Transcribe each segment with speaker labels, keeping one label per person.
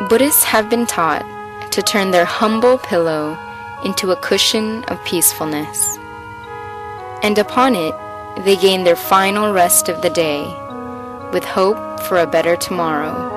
Speaker 1: Buddhists have been taught to turn their humble pillow into a cushion of peacefulness, and upon it they gain their final rest of the day, with hope for a better tomorrow.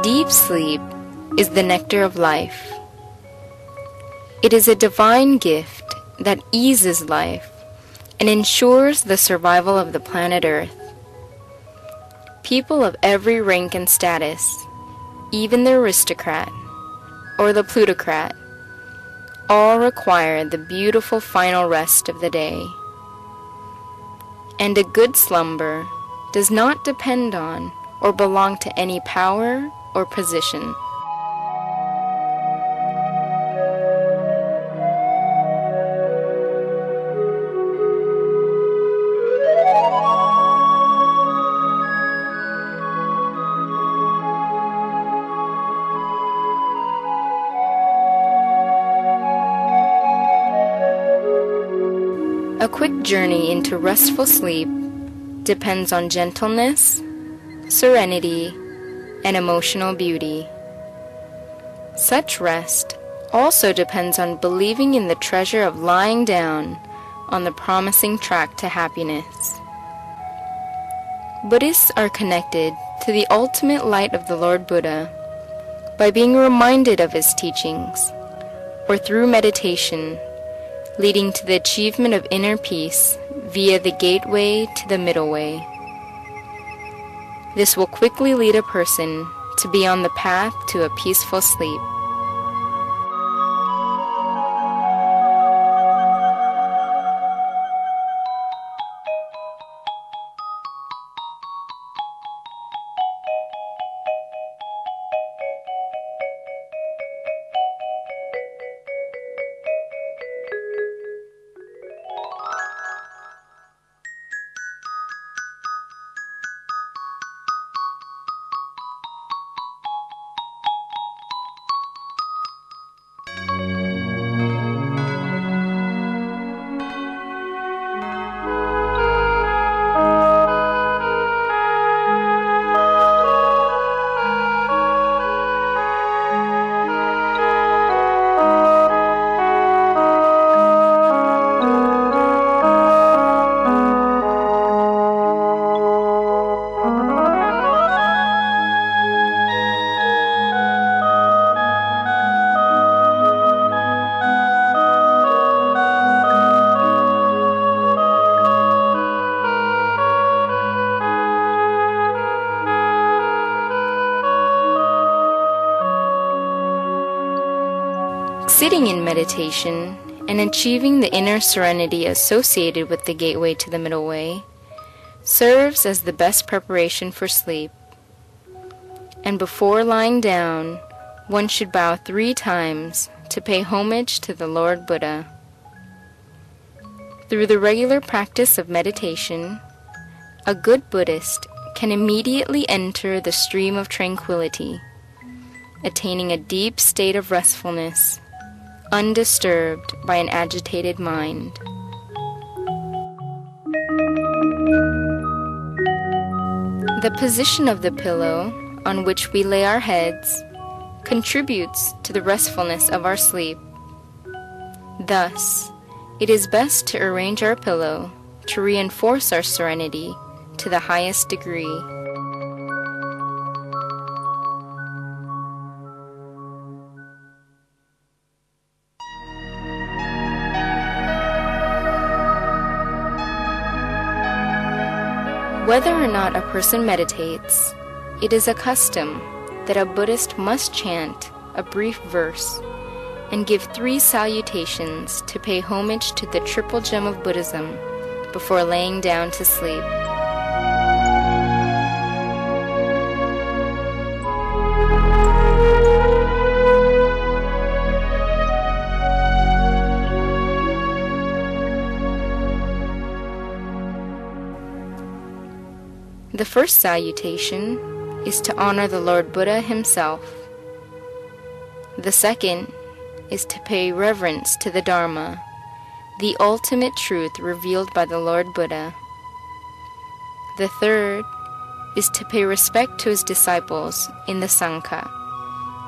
Speaker 1: Deep sleep is the nectar of life. It is a divine gift that eases life and ensures the survival of the planet Earth. People of every rank and status, even the aristocrat or the plutocrat, all require the beautiful final rest of the day. And a good slumber does not depend on or belong to any power or position. A quick journey into restful sleep depends on gentleness, serenity, and emotional beauty. Such rest also depends on believing in the treasure of lying down on the promising track to happiness. Buddhists are connected to the ultimate light of the Lord Buddha by being reminded of his teachings, or through meditation, leading to the achievement of inner peace via the gateway to the middle way. This will quickly lead a person to be on the path to a peaceful sleep. Sitting in meditation and achieving the inner serenity associated with the gateway to the middle way serves as the best preparation for sleep. And before lying down, one should bow 3 times to pay homage to the Lord Buddha. Through the regular practice of meditation, a good Buddhist can immediately enter the stream of tranquility, attaining a deep state of restfulness, undisturbed by an agitated mind. The position of the pillow on which we lay our heads contributes to the restfulness of our sleep. Thus, it is best to arrange our pillow to reinforce our serenity to the highest degree. Whether or not a person meditates, it is a custom that a Buddhist must chant a brief verse and give 3 salutations to pay homage to the triple gem of Buddhism before laying down to sleep. The first salutation is to honor the Lord Buddha himself. The second is to pay reverence to the Dharma, the ultimate truth revealed by the Lord Buddha. The third is to pay respect to his disciples in the Sangha,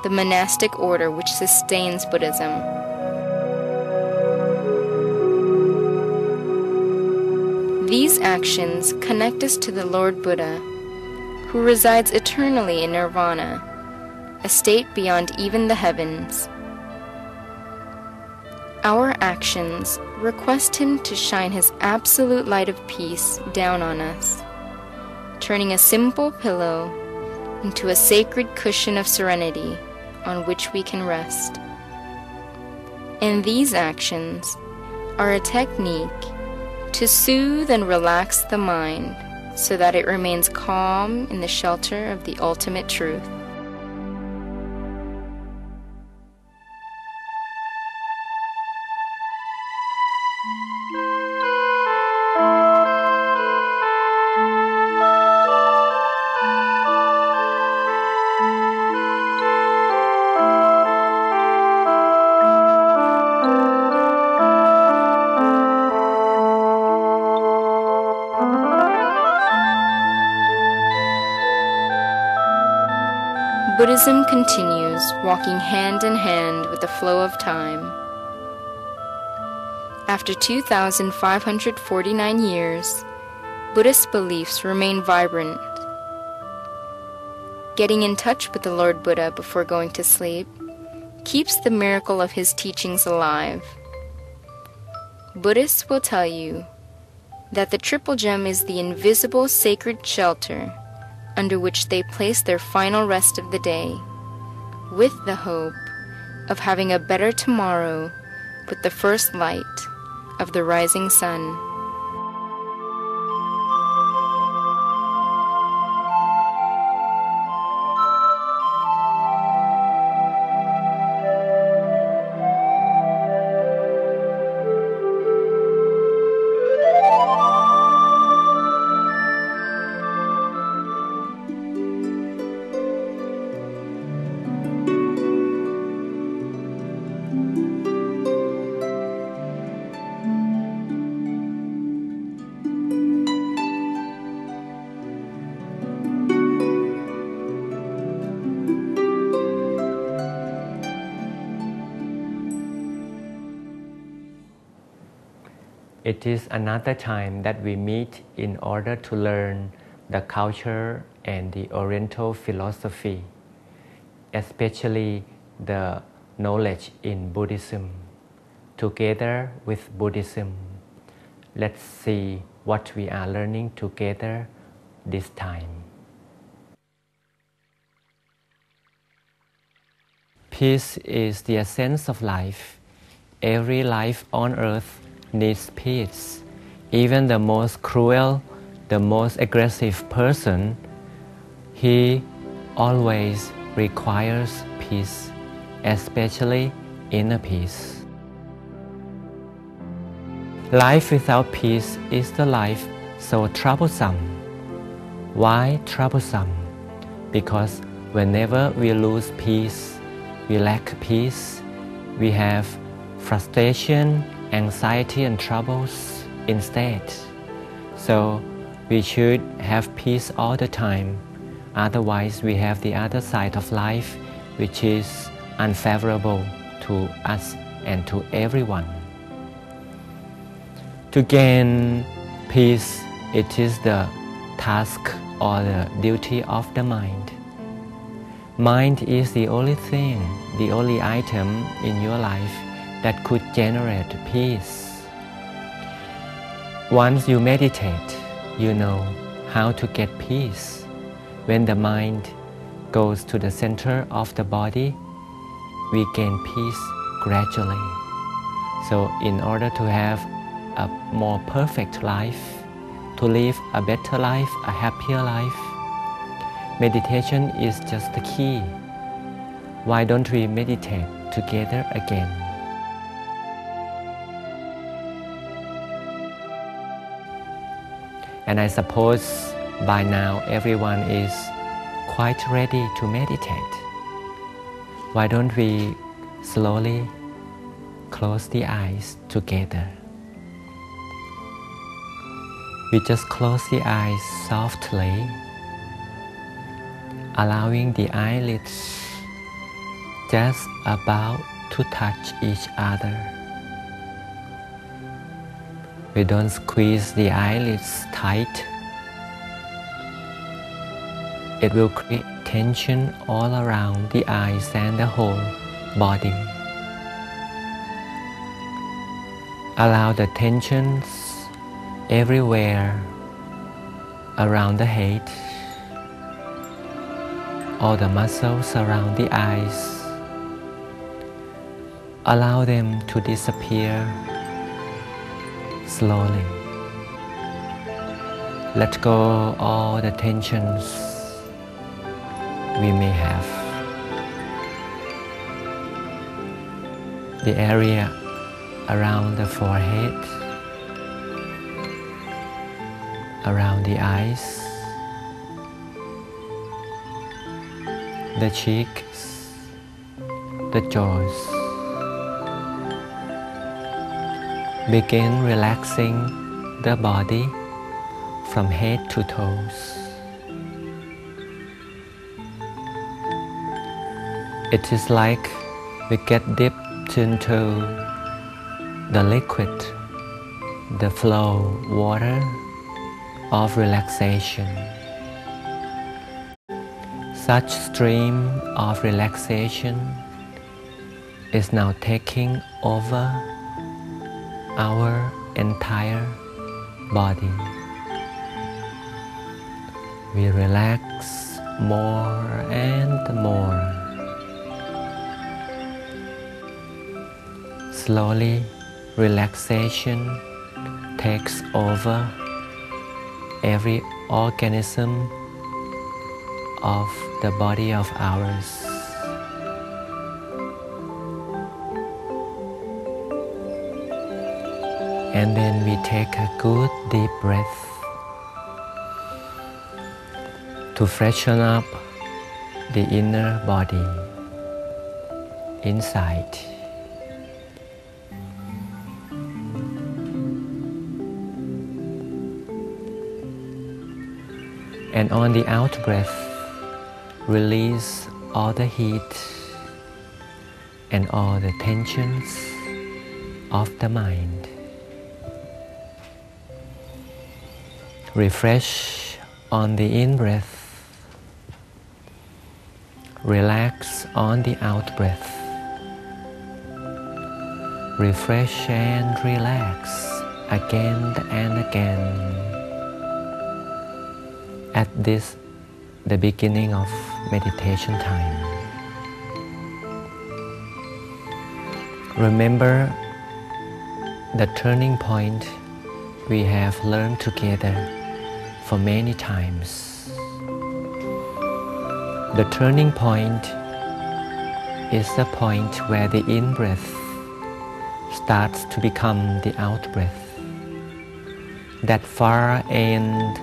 Speaker 1: the monastic order which sustains Buddhism. These actions connect us to the Lord Buddha, who resides eternally in nirvana, a state beyond even the heavens. Our actions request him to shine his absolute light of peace down on us, turning a simple pillow into a sacred cushion of serenity on which we can rest. And these actions are a technique to soothe and relax the mind so that it remains calm in the shelter of the ultimate truth. Buddhism continues, walking hand in hand with the flow of time. After 2,549 years, Buddhist beliefs remain vibrant. Getting in touch with the Lord Buddha before going to sleep keeps the miracle of his teachings alive. Buddhists will tell you that the Triple Gem is the invisible sacred shelter under which they place their final rest of the day, with the hope of having a better tomorrow with the first light of the rising sun.
Speaker 2: It is another time that we meet in order to learn the culture and the Oriental philosophy, especially the knowledge in Buddhism. Together with Buddhism, let's see what we are learning together this time. Peace is the essence of life. Every life on earth needs peace. Even the most cruel, the most aggressive person, he always requires peace, especially inner peace. Life without peace is the life so troublesome. Why troublesome? Because whenever we lose peace, we lack peace, we have frustration, anxiety and troubles instead. So we should have peace all the time. Otherwise we have the other side of life which is unfavorable to us and to everyone. To gain peace, it is the task or the duty of the mind. Mind is the only thing, the only item in your life that could generate peace. Once you meditate, you know how to get peace. When the mind goes to the center of the body, we gain peace gradually. So in order to have a more perfect life, to live a better life, a happier life, meditation is just the key. Why don't we meditate together again? And I suppose by now everyone is quite ready to meditate. Why don't we slowly close the eyes together? We just close the eyes softly, allowing the eyelids just about to touch each other. We don't squeeze the eyelids tight. It will create tension all around the eyes and the whole body. Allow the tensions everywhere around the head, all the muscles around the eyes. Allow them to disappear slowly. Let go all the tensions we may have. The area around the forehead, around the eyes, the cheeks, the jaws. Begin relaxing the body from head to toes. It is like we get dipped into the liquid, the flow water of relaxation. Such stream of relaxation is now taking over our entire body. We relax more and more. Slowly, relaxation takes over every organism of the body of ours. And then we take a good deep breath to freshen up the inner body inside. And on the out breath, release all the heat and all the tensions of the mind. Refresh on the in-breath. Relax on the out-breath. Refresh and relax again and again. At this, the beginning of meditation time. Remember the turning point we have learned together for many times. The turning point is the point where the in-breath starts to become the out-breath. That far end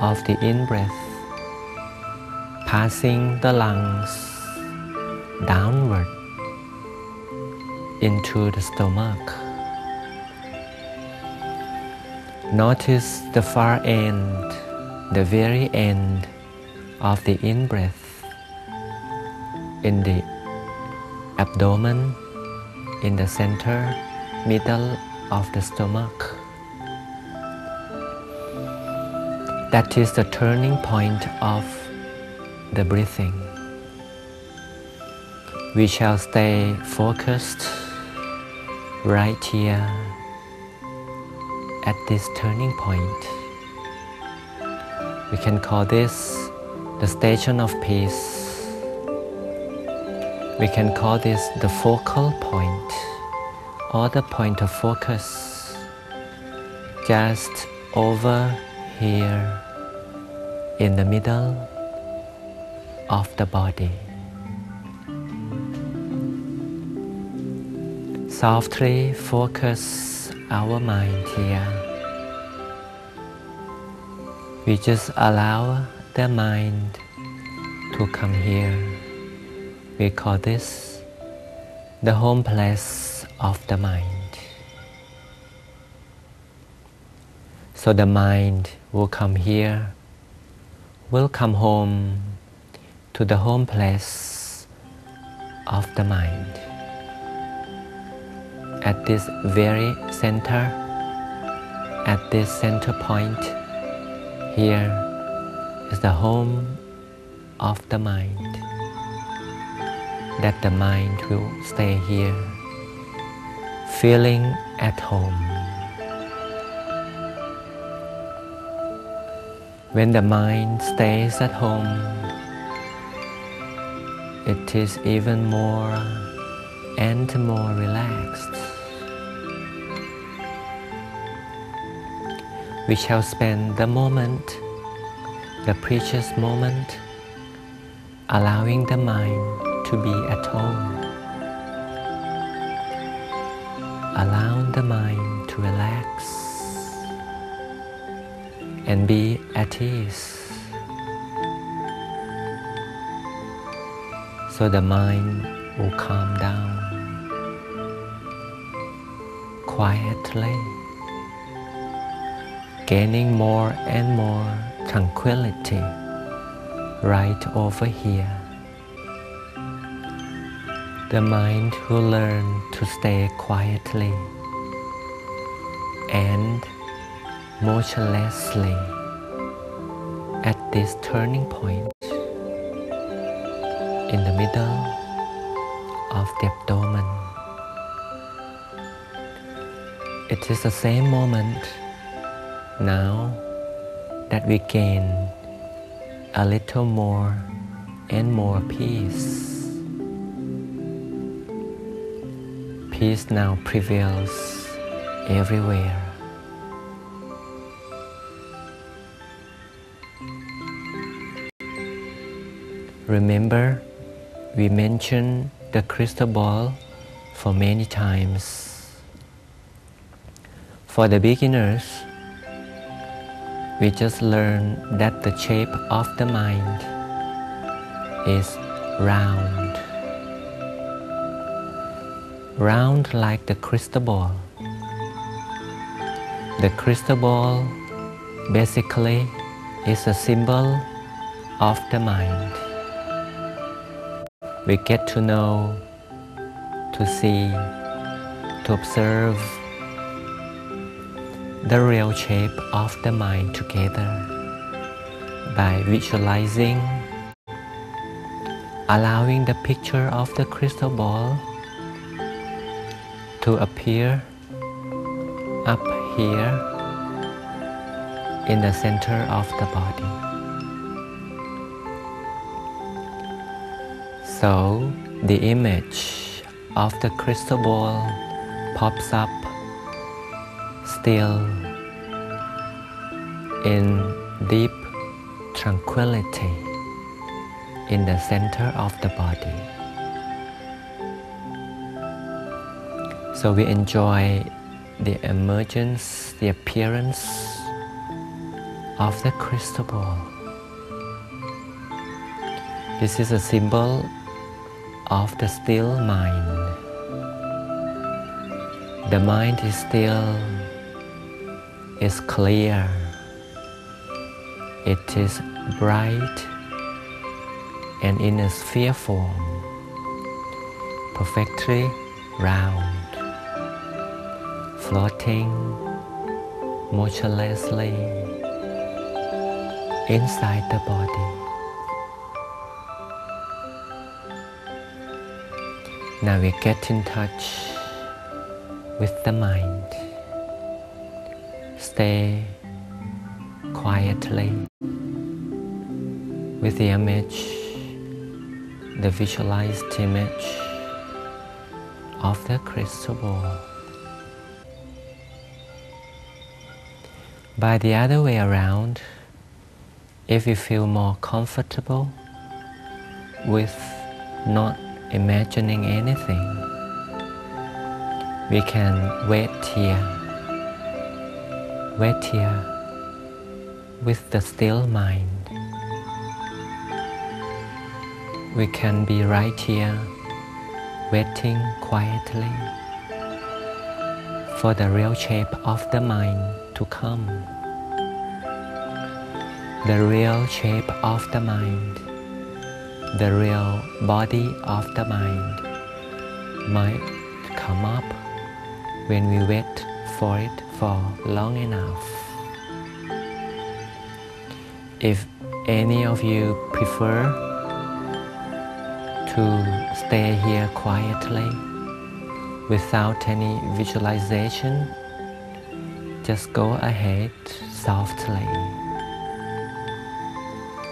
Speaker 2: of the in-breath, passing the lungs downward into the stomach. Notice the far end, the very end of the in-breath in the abdomen, in the center, middle of the stomach. That is the turning point of the breathing. We shall stay focused right here at this turning point. We can call this the station of peace. We can call this the focal point or the point of focus, just over here in the middle of the body. Softly focus our mind here. We just allow the mind to come here. We call this the home place of the mind. So the mind will come here, will come home to the home place of the mind. At this very center, at this center point, here is the home of the mind. That the mind will stay here, feeling at home. When the mind stays at home, it is even more and more relaxed. We shall spend the moment, the precious moment, allowing the mind to be at home. Allow the mind to relax and be at ease. So the mind will calm down quietly, gaining more and more tranquility right over here. The mind will learn to stay quietly and motionlessly at this turning point in the middle of the abdomen. It is the same moment now that we gain a little more and more peace. Peace now prevails everywhere. Remember, we mentioned the crystal ball for many times. For the beginners, we just learn that the shape of the mind is round. Round like the crystal ball. The crystal ball basically is a symbol of the mind. We get to know, to see, to observe the real shape of the mind together by visualizing, allowing the picture of the crystal ball to appear up here in the center of the body. So the image of the crystal ball pops up still in deep tranquility in the center of the body. So we enjoy the emergence, the appearance of the crystal ball. This is a symbol of the still mind. The mind is still, is clear, it is bright and in a sphere form, perfectly round, floating motionlessly inside the body. Now we get in touch with the mind. Stay quietly with the image, the visualized image of the crystal ball. By the other way around, if you feel more comfortable with not imagining anything, we can wait here with the still mind. We can be right here, waiting quietly for the real shape of the mind to come. The real shape of the mind, the real body of the mind might come up when we wait for it for long enough. If any of you prefer to stay here quietly without any visualization, just go ahead softly.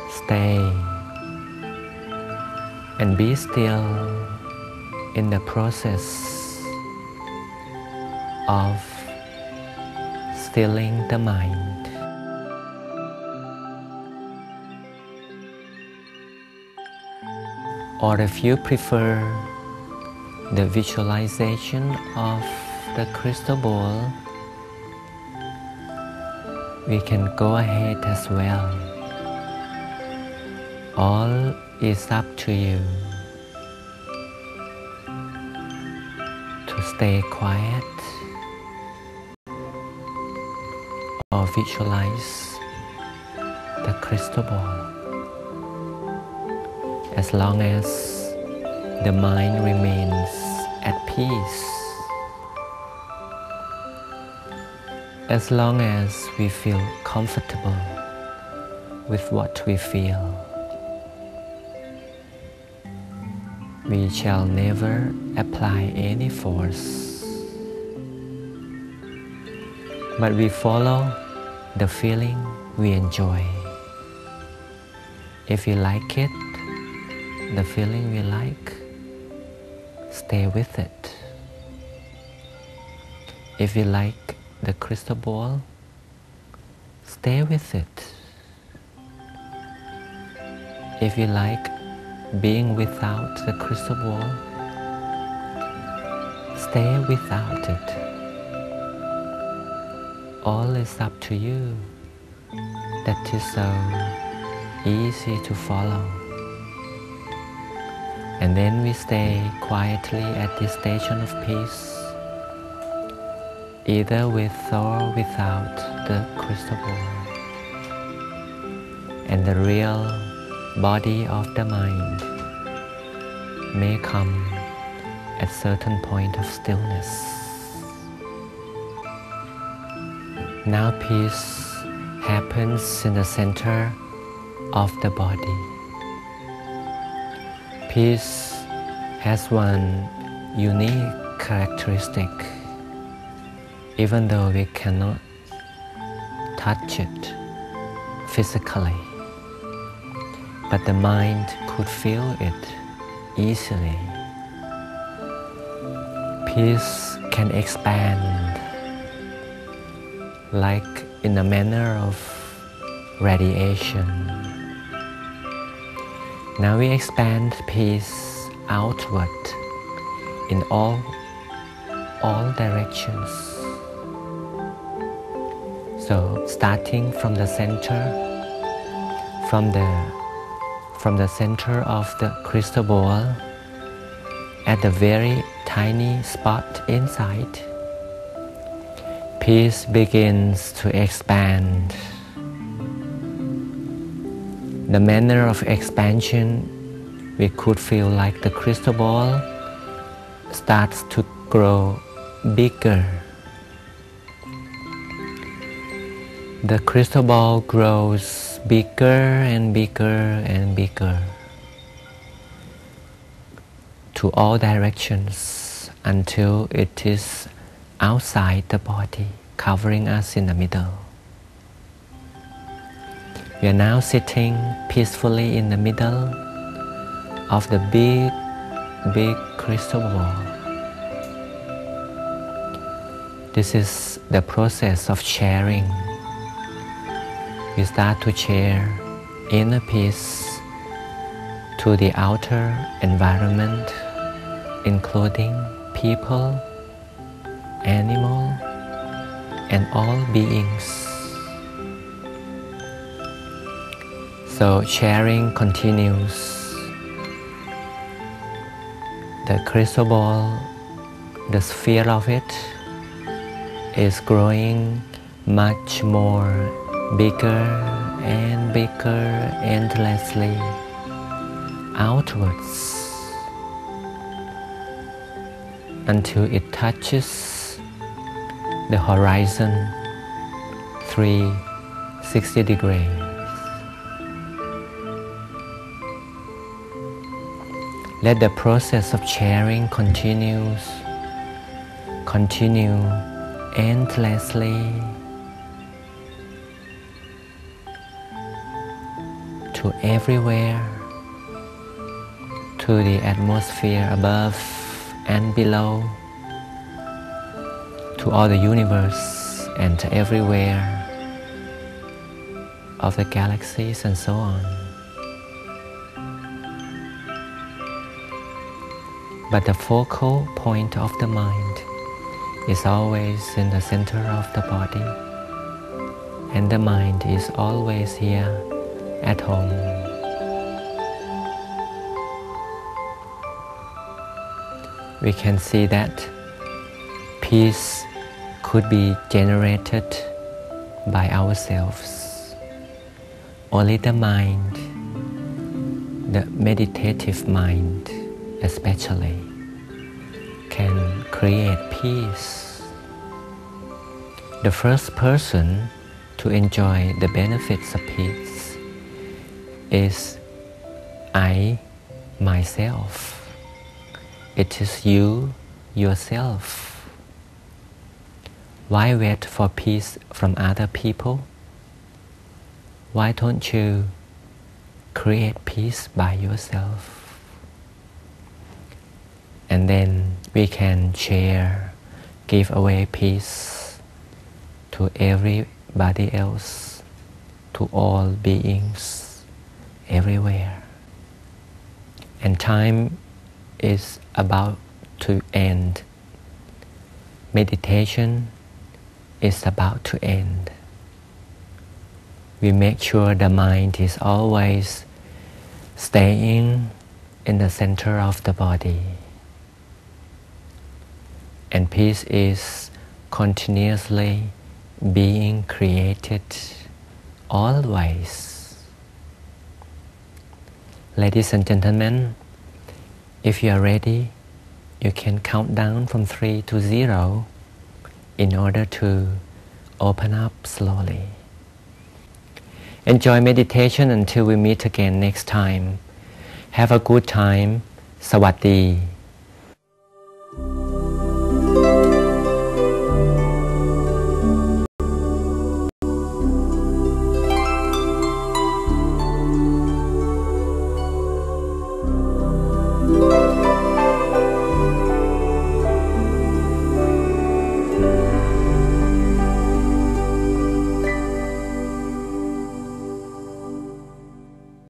Speaker 2: Stay and be still in the process of stilling the mind. Or if you prefer the visualization of the crystal ball, we can go ahead as well. All is up to you to stay quiet or visualize the crystal ball. As long as the mind remains at peace, as long as we feel comfortable with what we feel, we shall never apply any force, but we follow the feeling we enjoy. If you like it, the feeling we like, stay with it. If you like the crystal ball, stay with it. If you like being without the crystal ball, stay without it. All is up to you. That is so easy to follow. And then we stay quietly at this station of peace, either with or without the crystal ball. And the real body of the mind may come at certain point of stillness. Now peace happens in the center of the body. Peace has one unique characteristic, even though we cannot touch it physically, but the mind could feel it easily. Peace can expand like in a manner of radiation. Now we expand peace outward in all directions. So starting from the center, from the center of the crystal ball, at the very tiny spot inside, peace begins to expand. The manner of expansion, we could feel like the crystal ball starts to grow bigger. The crystal ball grows bigger and bigger and bigger to all directions until it is outside the body, covering us in the middle. We are now sitting peacefully in the middle of the big crystal ball. This is the process of sharing. We start to share inner peace to the outer environment, including people, animal, and all beings. So sharing continues. The crystal ball, the sphere of it, is growing much more bigger and bigger endlessly outwards until it touches the horizon 360 degrees. Let the process of sharing continue endlessly to everywhere, to the atmosphere above and below, to all the universe and everywhere of the galaxies and so on. But the focal point of the mind is always in the center of the body, and the mind is always here at home. We can see that peace could be generated by ourselves. Only the mind, the meditative mind especially, can create peace. The first person to enjoy the benefits of peace is I, myself. It is you, yourself. Why wait for peace from other people? Why don't you create peace by yourself? And then we can share, give away peace to everybody else, to all beings everywhere. And time is about to end. Meditation is about to end. We make sure the mind is always staying in the center of the body. And peace is continuously being created always. Ladies and gentlemen, if you are ready, you can count down from 3 to 0 in order to open up slowly. Enjoy meditation until we meet again next time. Have a good time. Sawasdee.